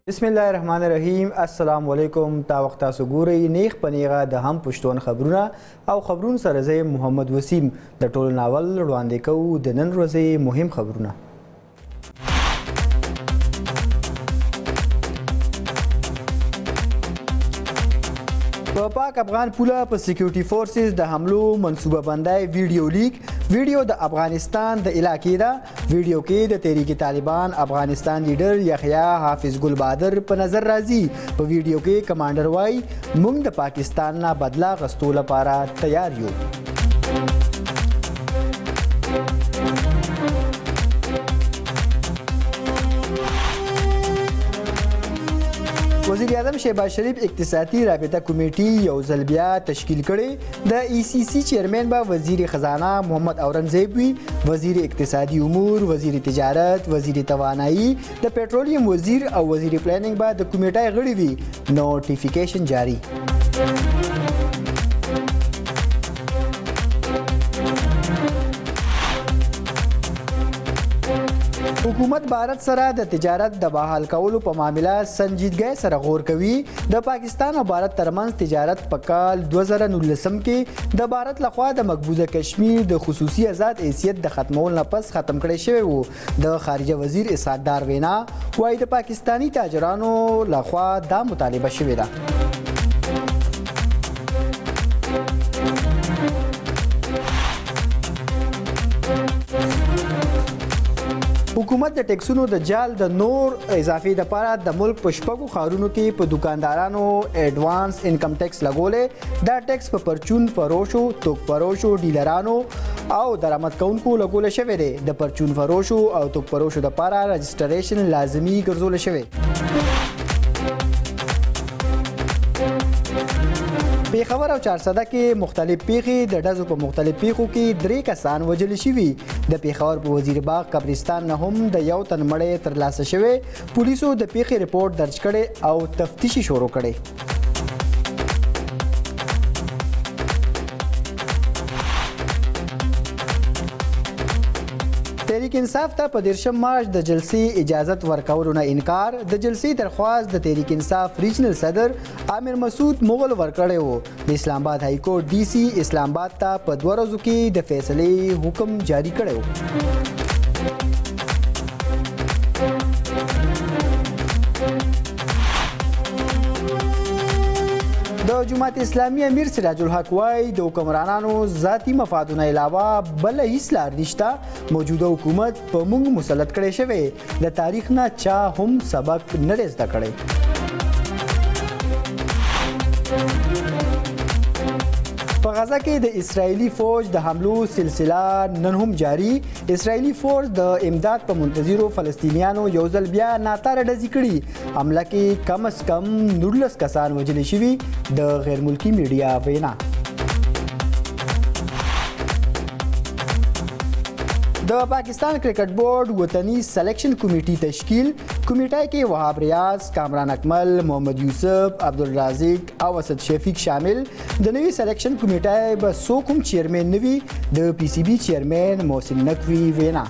बिस्मिल्लाहिर्रहमानिर्रहीम अस्सलाम वालेकुम ता वख्ता सुगुरी नेख पनेगा द हम पुश्तون खबरونه او خبرون سره زه محمد وسیم د ټولو ناول وړاندې کوو د نن ورځې مهم خبرونه. په پاک افغان پوله په سکیورټي فورسز د حملو منصوبه بندۍ ویډیو د افغانستان د علاقې ده. ویډیو کې د تحریک طالبان افغانستان لیډر یحیی حافظ ګل بهادر په نظر راځي. په ویډیو کې کمانډر وایي موږ د پاکستان نه بدلا غستو لپاره تیار یو. وزیر اعظم شهباز شریف اقتصادي رابطه کمیټې یو ځل بیا تشکیل کړي. د ای سی سی چیرمن به وزیر خزانه محمد اورنګزیب وي، وزیر اقتصادي امور، وزیر تجارت، وزیر توانایي، د پټرولیم وزیر او وزیر پلانینګ به د کمیټې غړي وي. نوټیفیکیشن جاری. حکومت بھارت سره د تجارت د بحال کولو په معاملې سنجیدګۍ سره غور کوي. د پاکستان او بھارت ترمنځ تجارت په کال 2019 کې د بھارت لخوا د مقبوضه کشمیر د خصوصي آزاد حیثیت د ختمولو نه پس ختم کړی شوی و. د خارجه وزیر اسحاق ډار وینا وایي د پاکستانی تاجرانو لخوا دا مطالبه شوې ده. حکومت د ټیکسونو د جال د نور اضافي لپاره د ملک په شپږو ښارونو کې په دکاندارانو ایډوانس انکم ټیکس لګولې. دا ټیکس په پرچون فروشو، توک فروشو، ډیلرانو او درآمد کوونکو لګول شوی دی. د پرچون فروشو او توک فروشو لپاره رجسټریشن لازمي ګرځول شوی. پیښور او چارسده کې مختلف پیښې د ډزو په مختلف پیښو کې 3 کسان وژل شوي. د پیښور په وزیرباغ قبرستان نه هم د یو تن مړی ترلاسه شوی. پولیسو د پیښې رپورټ درج کړی او تفتیش شروع کړی. تحریک انصاف ته په 13 مارچ د جلسې اجازت ورکولو نه انکار. د جلسې درخواست د تحریک انصاف ریجنل صدر عامر مسعود مغل ورکړی و. د اسلام آباد های کورټ ډي سي اسلام آباد ته په 2 ورځو کې د فیصلې حکم جاری کړی و. د جماعت اسلامي امیر سراج الحق وایي د حکمرانانو ذاتي مفادونو علاوه بل هیڅ لار نشته. موجوده حکومت په موږ مسلط کړی شوی. د تاریخ نه چا هم سبق نه دی زده کړی. په غزه کې د اسرائیلي فوج د حملو سلسله نن هم جاری. اسرائیلي فوج د امداد په منتظرو فلسطینیانو یو ځل بیا ناتاره ډزې کړي. حمله کې کم از کم 19 کسان وژل شوي. د غیر ملکي میډیا وینا. د پاکستان کرکټ بورډ وطني سلیکشن کمیټې تشکیل. کمیټه کې وهاب ریاض، کامران اکمل، محمد یوسف، عبدالرازق او اسد شفیق شامل. د نوي سلیکشن کمیټه به څوک هم چیرمن نه وي. د پی سی بي چیرمن محسن نقوي وینا.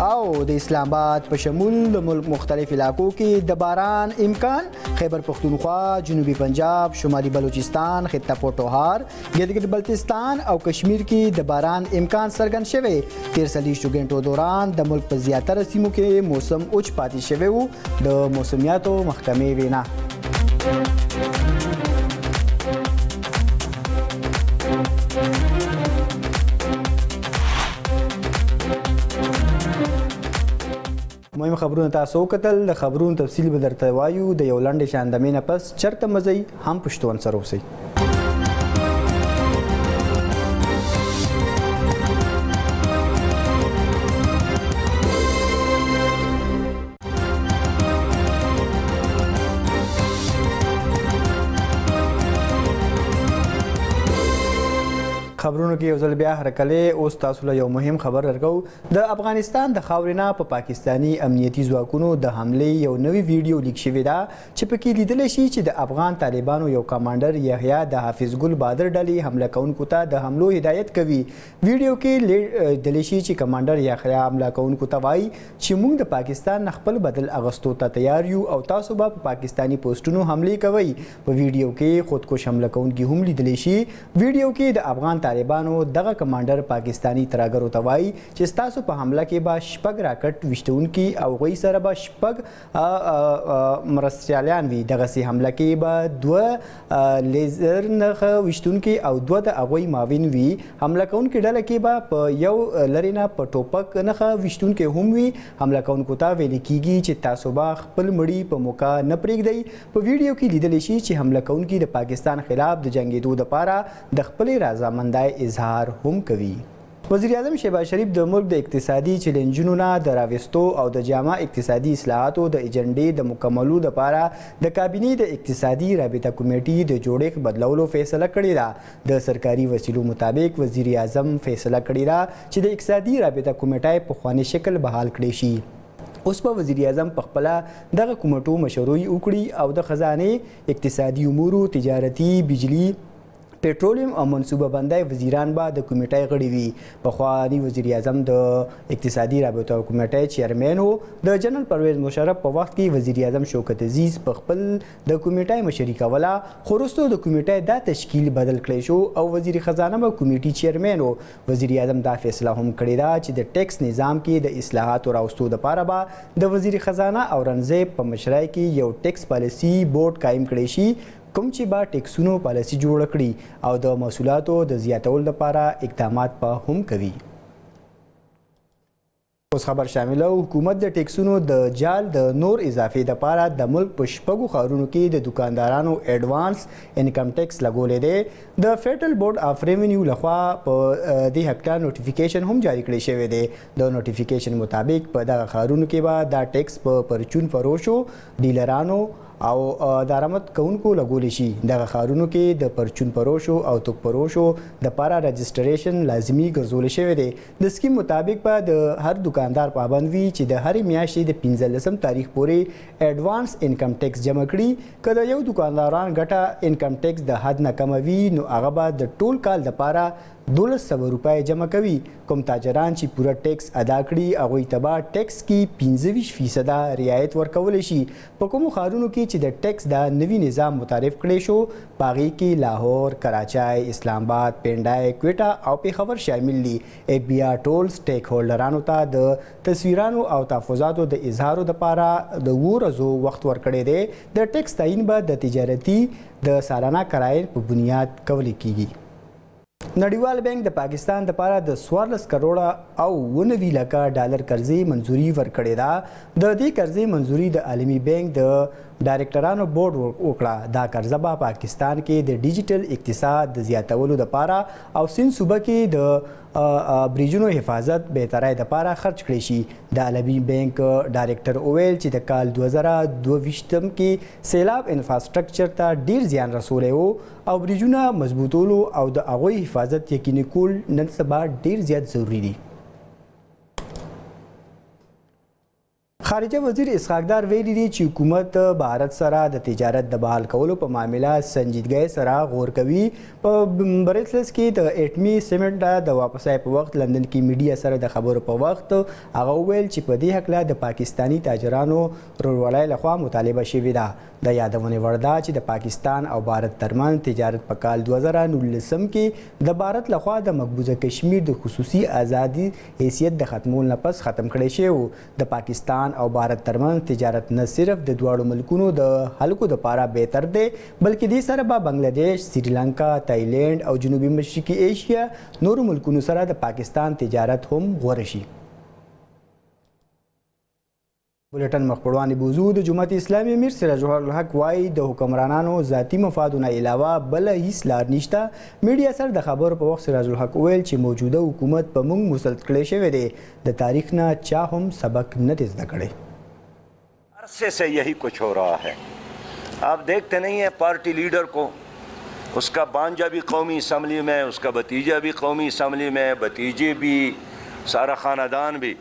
او د اسلام آباد په شمول د ملک مختلف علاقو کې د باران امکان. خیبر پختونخوا، جنوبي پنجاب، شمالي بلوچستان، خطه پوټوهار، ګلګت بلتستان او کشمیر کې د باران امکان څرګند شوی. 43 غنټو دوران د ملک په زیاتره سیمو کې موسم اوچ پاتې شوی و. د موسمیاتو محکمې وینا. مهم خبرونه تاسو وکتل. د خبرونو تفصیل به درته وایو د یو لنډې شاندمې نه پس. چرته مزئ هم پښتون سره اوسئ. خبرونو کې یو ځل بیا هرکلې اوس تاسو له یو مهم خبر درکو. د افغانستان د خاورې نه په پاکستاني امنیتي ځواکونو د حملې یو نوی ویډیو لیک شوې ده چې پکې لیدلی شي چې د افغان طالبانو یو کمانډر یحیی د حافظ ګل بادر ډلې حمله کوونکو ته د حملو هدایت کوي. ویډیو کې لیدلی شي چې کمانډر یحیی حمله کوونکو ته وایي چې موږ د پاکستان خپل بدل اغوستو ته تیار یو او تاسو به په پاکستاني پوسټونو حملې کوئ. په ویډیو کې خودکش حمله کوونکي هم لیدلی شي. ویډیو کې د افغان طالبانو دغه کمانډر پاکستانی ترهګرو ته وایي چې ستاسو په حمله کې به شپږ راکټ ویشتونکي او هغوی سره به شپږ مرستیالیان وي. دغسې حمله کې به دوه لیزر نښه ویشتونکي او دوه د هغوی معاون وي. حمله کوونکي ډله کې به په یو لرې نه په ټوپک نښه ویشتونکي هم وي. حمله کوونکو ته ویل کېږي چې تاسو به خپل مړي په موقع نه پرېږدئ. په ویډیو کې لیدلی شي چې حمله کوونکي د پاکستان خلاف د جنګېدو دپاره د خپلې رضامندۍ اظهار هم کوي. وزیر اعظم شهباز شریف د ملک د اقتصادي چیلنجونو نه د راوستو او د جامع اقتصادي اصلاحاتو د ایجنډې د مکملو لپاره د کابینې د اقتصادي رابطه کمیټې د جوړښت بدلولو فیصله کړې ده. د سرکاري وسیلو مطابق وزیر اعظم فیصله کړې ده چې د اقتصادي رابطه کمیټه په پخواني شکل بحال کړی شي. اوس په وزیر اعظم په خپله دغه کمیټو مشروعي وکړي او د خزانې اقتصادي امورو تجارتي بجلی پټرولیم او منصوبه بندۍ وزیران به د کمیټې غړي وي. پخواني وزیر اعظم د اقتصادي رابطو کمیټې چیرمن و. د جنرال پرویز مشرف په وخت کې وزیر اعظم شوکت عزیز په خپل د کمیټې مشري کوله، خو وروسته د کمیټې دا تشکیل بدل کړی شو او وزیر خزانه به کمیټې چیرمن و. وزیر اعظم دا فیصله هم کړې ده چې د ټیکس نظام کې د اصلاحاتو راوستو دپاره به د وزیر خزانه اورنګزیب په مشرۍ کې یو ټیکس پالیسي بورډ قایم کړی شي کوم چې به ټیکسونو پالیسي جوړه کړي او د محصولاتو د زیاتولو لپاره اقدامات به هم کوي. اوس خبر شامله حکومت د ټیکسونو د جال د نور اضافې لپاره د ملک په شپږو ښارونو کې د دکاندارانو ایډوانس انکم ټیکس لګولی دی. د فیډرل بورډ آف ریونیو لخوا په دې هکله نوټیفیکیشن هم جاری کړی شوی دی. د نوټیفیکیشن مطابق په دغه ښارونو کې به دا ټیکس په پرچون فروشو، ډیلرانو او درآمد کوونکو لګولی شي. دغه ښارونو کې د پرچون فروشو او توک فروشو دپاره رجسټریشن لازمي ګرځولی شوی دی. د سکیم مطابق به د هر دکاندار پابند وي چې د هرې میاشتې د 15 تاریخ پورې ایډوانس انکم ټیکس جمع کړي. که د یو دکانداران ګټه انکم ټیکس د حد نه کمه وي نو هغه به د ټول کال دپاره 1200 روپۍ جمع کوي. کوم تاجران چې پوره ټیکس ادا کړي هغوی ته به ټیکس کې 25% رعایت ورکولی شي. په کومو ښارونو کې چې د ټیکس د نوي نظام متعارف کړی شو په هغې کې لاهور، کراچۍ، اسلام آباد، پنډای، کویټه او پېښور شامل دي. اف بي آر ټول سټیک هولډرانو ته د تصویرانو او تحفظاتو د اظهارو دپاره د 7 ورځو وخت ورکړی دی. د ټیکس تعیین به د تجارتي د سالانه کرایې په بنیاد کولی کیږي. نړیوال بانک د پاکستان لپاره د 14 کروڑه او 19 لکه ډالر قرضې منظوري ورکړې ده. د دې قرضې منظوري د عالمي بانک د ډایرکټرانو بورډ وکړه. دا قرضه به پاکستان کې د ډیجیټل اقتصاد د زیاتولو لپاره او سند صوبه کې د بریجونو حفاظت بهترۍ دپاره خرج کړی شي. د عالمي بانک ډایرکټر وویل چې د کال 2022 کې سیلاب انفراسترکچر ته ډیر زیان رسولی و او بریجونه مضبوطولو او د هغوی حفاظت یقیني کول نن سبا ډیر زیات ضروري دي. خارجه وزیر اسحاق ډار ویلي دي چې حکومت بھارت سره د تجارت د بحال کولو په معامله سنجیدګۍ سره غور کوي. په برسلز کې د اټمي سیمنټ د واپسۍ په وخت لندن کې میډیا سره د خبرو په وخت هغه وویل چې په دې هکله د پاکستانی تاجرانو رورولۍ لخوا مطالبه شوې ده. د یادونې وړ ده چې د پاکستان او بھارت ترمنځ تجارت په کال 2019 کې د بھارت لخوا د مقبوضه کشمیر د خصوصي ازادي حیثیت د ختمولو نه پس ختم کړی شوی. د پاکستان او بھارت ترمنځ تجارت نه صرف د دواړو ملکونو د خلکو دپاره بهتر دی بلکې دې سره به بنګلادیش، سریلانکا، تایلینډ او جنوبي مشرقي ایشیا نورو ملکونو سره د پاکستان تجارت هم غوره شي. بولټن مخپړوان بوزو د جماعت اسلامي امیر سراج الحق وایي د حکمرانانو ذاتي مفادونه علاوه بل هیڅ لار نشته. میډیا سره د خبرو په وخت سراج الحق ویل چې موجوده حکومت په موږ مسلط کړی شوی دی. د تاریخ نه چا هم سبق نه دی زده کړی. عرصے سے یہی کچھ ہو رہا ہے. آپ دیکھتے نہیں ہیں پارٹی لیڈر کو उसका भांजा भी कौमी असम्बली में, उसका भतीजा भी कौमी असम्बली में, भतीजे भी, सारा ख़ानदान भी।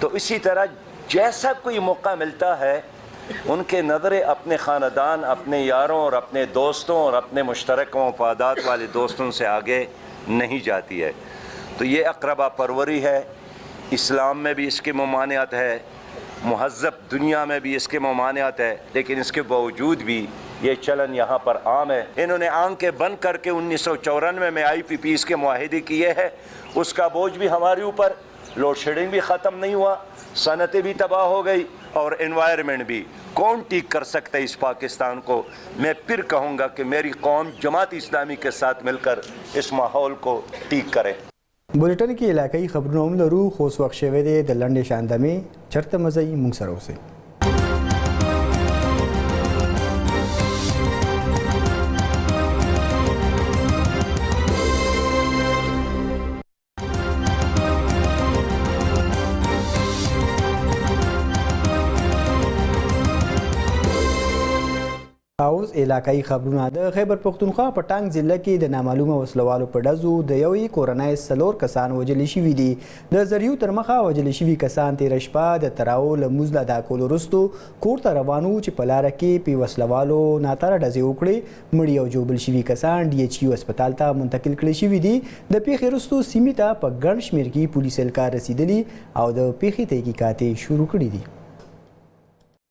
तो इसी तरह जैसा कोई मौका मिलता है उनके नज़रें अपने ख़ानदान, अपने यारों और अपने दोस्तों और अपने मुश्तरक मफादात वाले दोस्तों से आगे नहीं जाती है। तो ये अक़रबा परवरी है। इस्लाम में भी इसके ममानियत है, मुहज़्ज़ब दुनिया में भी इसके ममानियत है, लेकिन इसके बावजूद भी ये चलन यहाँ पर आम है। इन्होंने आंखें बंद करके 1994 में IPPs के मुआहिदे किए हैं, उसका बोझ भी हमारे ऊपर, लोड शेडिंग भी ख़त्म नहीं हुआ, सनतें भी तबाह हो गई और एनवायरनमेंट भी। कौन ठीक कर सकता है इस पाकिस्तान को? मैं फिर कहूँगा कि मेरी कौम जमात इस्लामी के साथ मिलकर इस माहौल को ठीक करे। बुलेटिन کې علاقائی خبرونه هم لرو، خو اوس وخت شوی دی د لنډې شاندمې چرته مزئ موږ سره اوسئ. اوس علاقائی خبرونه د خیبر پختونخوا په ټانګ ضلع کې د نامعلومه وسلوالو په ډزو د یوې کورنۍ 4 کسان وژل شوي دي. د زریو تر مخه وژل شوي کسان تېره شپه د تراو له لمونځ له ادا کولو وروستو کور ته روان وو چې په لاره کې په وسلوالو ناتاره ډزې وکړې. مړي او ژوبل شوي کسان DHQ هسپتال ته منتقل کړي شوي دي. د پیښې وروستو سیمې ته په ګڼ شمېر کې پولیس اهلکار رسیدلي او د پیښې تحقیقات یې شروع کړي دي.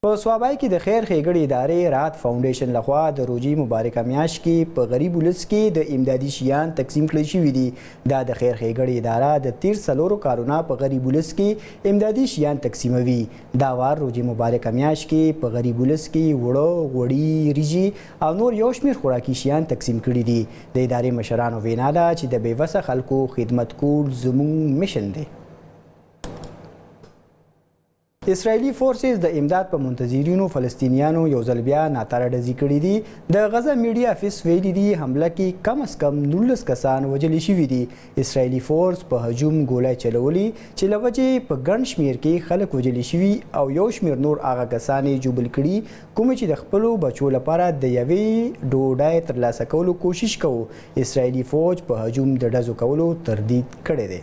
په سوابای کې د خیر ښېګړې ادارې رات فاونډیشن لخوا د روژې مبارکه میاشت کې په غریب ولس کې د امدادي شیان تقسیم کړي شوي دي. دا د خیر ښېګړې اداره د تیر 4 کارونه په غریب ولس کې امدادي شیان تقسیموي. دا وار روژې مبارکه میاشت کې په غریب ولس کې وړه، غوړي، ریجې او نور یو شمېر خوراکي شیان تقسیم کړي دي. د ادارې مشرانو وینا ده چې د بېوسه خلکو خدمت کول زموږ میشن دی. اسرائیلي فورسز د امداد په منتظرینو فلسطینیانو یو ځل بیا ناتاره ډزې کړي دي. د غزه میډیا افیس ویلي دي حمله کې کم از کم 19 کسان وژل شوي دي. اسرائیلي فورس په هجوم ګولۍ چلولي چې له وجې په ګڼ شمېر کې خلک وژل شوي او یو شمېر نور هغه کسان یې ژوبل کړي کوم چې د خپلو بچو لپاره د یوې ډوډۍ ترلاسه کولو کوشش کوو. اسرائیلي فوج په هجوم د ډزو کولو تردید کړی دی.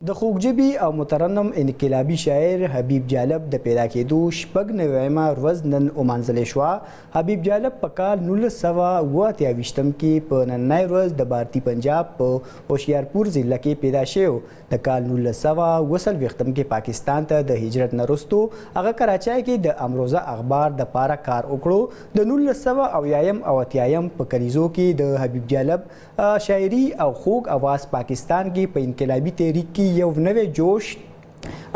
د خوږژبي او مترنم انقلابي شاعر حبیب جالب د پیدا کېدو 9 ورځ نن ومانځلې شوه. حبیب جالب په کال 1928 کې په نننۍ ورځ د بارتي پنجاب په هوشیارپور ضلع کې پیدا شوی. د کال 1940 کې پاکستان ته د هجرت نه وروستو هغه کراچۍ کې د امروزه اخبار د پاره کار وکړو. د 1980 او 80 په کلیزو کې د حبیب جالب شاعري او خوږ اواز پاکستان کې په انقلابي تحریک کې یو نوی جوش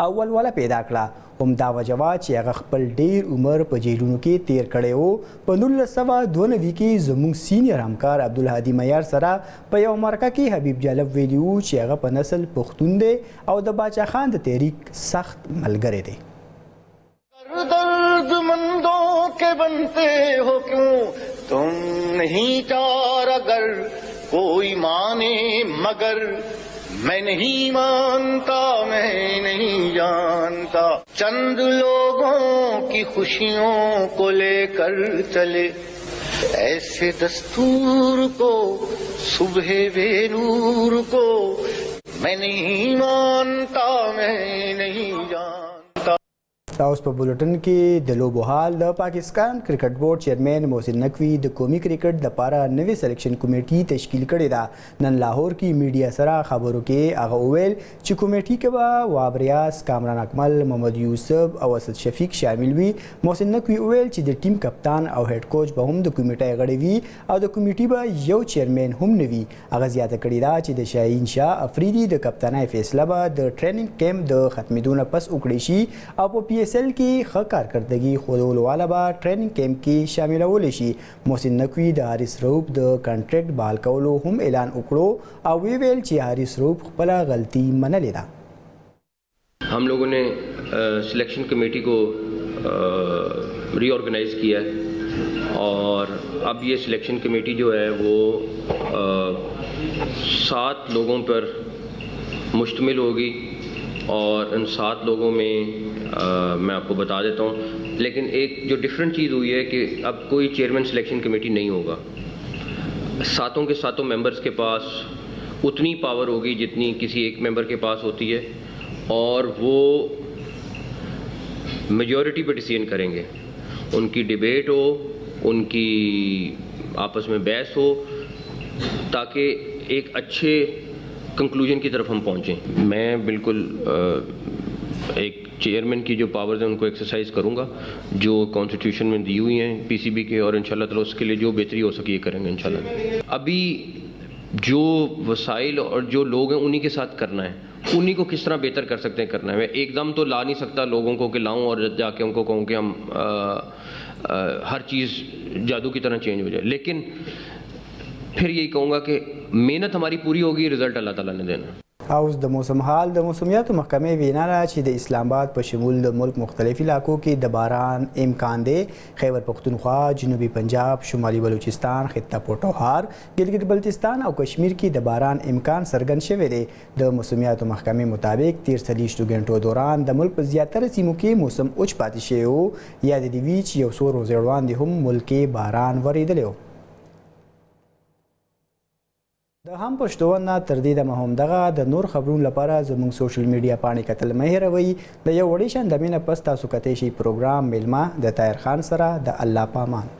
او ولوله پیدا کړه. همدا وجه وه چې هغه خپل ډیر عمر په جیلونو کې تیر کړی و. په 1992 کې زموږ سینیر همکار عبدالهادي معیار سره په یو مرکه کې حبیب جالب ویلي و چې هغه په نسل پښتون دی او د باچا خان د تحریک سخت ملګری دی. दर्दमंदों के बनते हो क्यों तुम नहीं चार अगर कोई माने मगर मैं नहीं मानता मैं नहीं जानता चंद लोगों की खुशियों को लेकर चले ऐसे दस्तूर को सुबह बेनूर को मैं नहीं मानता मैं नहीं जानता. اوس په بولټن کې د لوبو حال. د پاکستان کرکټ بورډ چیرمن محسن نقوی د قومي کرکټ لپاره نوې سلیکشن کمیټې تشکیل کړې ده. نن لاهور کې میډیا سره خبرو کې هغه وویل چې کمیټې کې به وابریاس، کامران اکمل، محمد یوسف او اسد شفیق شامل وي. محسن نقوی وویل چې د ټیم کپتان او هډ کوچ به هم د کمیټې غړی وي او د کمیټې به یو چیرمن هم نه وي. هغه زیاته کړې ده چې د شاهین شاه افریدي د کپتانۍ فیصله به د ټریننګ کیمپ د ختمېدو نه پس وکړی شي او په PSL کې ښه کارکردګي ښودلو والا به ټریننګ کیمپ کې شاملولی شي. محسن نقوي د حارث رؤوف د کانټریکټ بحال کولو هم اعلان وکړو او وی ویل چې حارث رؤوف خپله غلطي منلې ده. हम लोगों ने सिलेक्शन कमेटी को रीऑर्गेनाइज़ किया है और अब ये सिलेक्शन कमेटी जो है वो 7 लोगों पर मुश्तमिल होगी और इन 7 लोगों में मैं आपको बता देता हूँ लेकिन एक जो डिफरेंट चीज़ हुई है कि अब कोई चेयरमैन सिलेक्शन कमेटी नहीं होगा। सातों के सातों मेंबर्स के पास उतनी पावर होगी जितनी किसी एक मेंबर के पास होती है, और वो मेजॉरिटी पे डिसीजन करेंगे। उनकी डिबेट हो, उनकी आपस में बहस हो, ताकि एक अच्छे कंक्लूजन की तरफ हम पहुँचें। मैं बिल्कुल एक चेयरमैन की जो पावर्स हैं उनको एक्सरसाइज करूँगा जो कॉन्स्टिट्यूशन में दी हुई हैं पीसीबी के, और इंशाल्लाह ताला उसके लिए जो बेहतरी हो सके ये करेंगे इंशाल्लाह। अभी जो वसाइल और जो लोग हैं उन्हीं के साथ करना है, उन्हीं को किस तरह बेहतर कर सकते हैं करना है। मैं एकदम तो ला नहीं सकता लोगों को कि लाऊं और जाके उनको कहूँ कि हम हर चीज़ जादू की तरह चेंज हो जाए, लेकिन फिर यही कहूँगा कि मेहनत हमारी पूरी होगी, रिजल्ट अल्लाह ताला ने देना। اوس د موسم حال د موسمیاتو محکمې وینا ده چې د اسلام آباد په شمول د ملک مختلف علاقو کې د باران امکان دی. خیبر پختونخوا، جنوبي پنجاب، شمالي بلوچستان، خطه پوټوهار، ګلګت بلتستان او کشمیر کې د باران امکان څرګند شوی دی. د موسمیاتو محکمې مطابق 43 غنټو دوران د ملک په زیاتره سیمو کې موسم اوچ پاتې شوی و، یا د دې وی چې یو څو ورځې وړاندې هم ملک کې باران ورېدلی و. د هم پښتون تر دې دمه هم دغه د نور خبرونو لپاره زموږ سوشل میډیا پاڼې کتل مه هېروئ. د یو وړې شان د مینه پس تاسو کتی شي پروګرام میلمه د طاهر خان سره. د الله پامان.